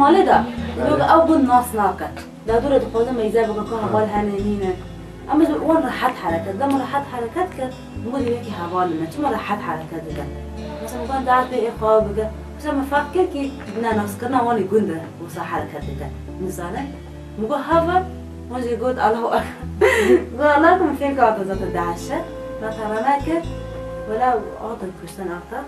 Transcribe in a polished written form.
ماله دا يقول أبو الناس ناقة دا دورة تقول ما يزابق كون هبال هنينة أما وين راحت حركات ده راحت حركات كده مودي يكي هبالنا شو راحت حركات ده مثلا كون دعت بيه خوابك مثلا مفكر كي بدنا نسكرنا واني جنده وصح حركات ده مثلا مقول هذا مش يقول الله أكبر قول الله كم فيك عطى ذات الدعشة ما ترى ولا عطى كرسان أكتر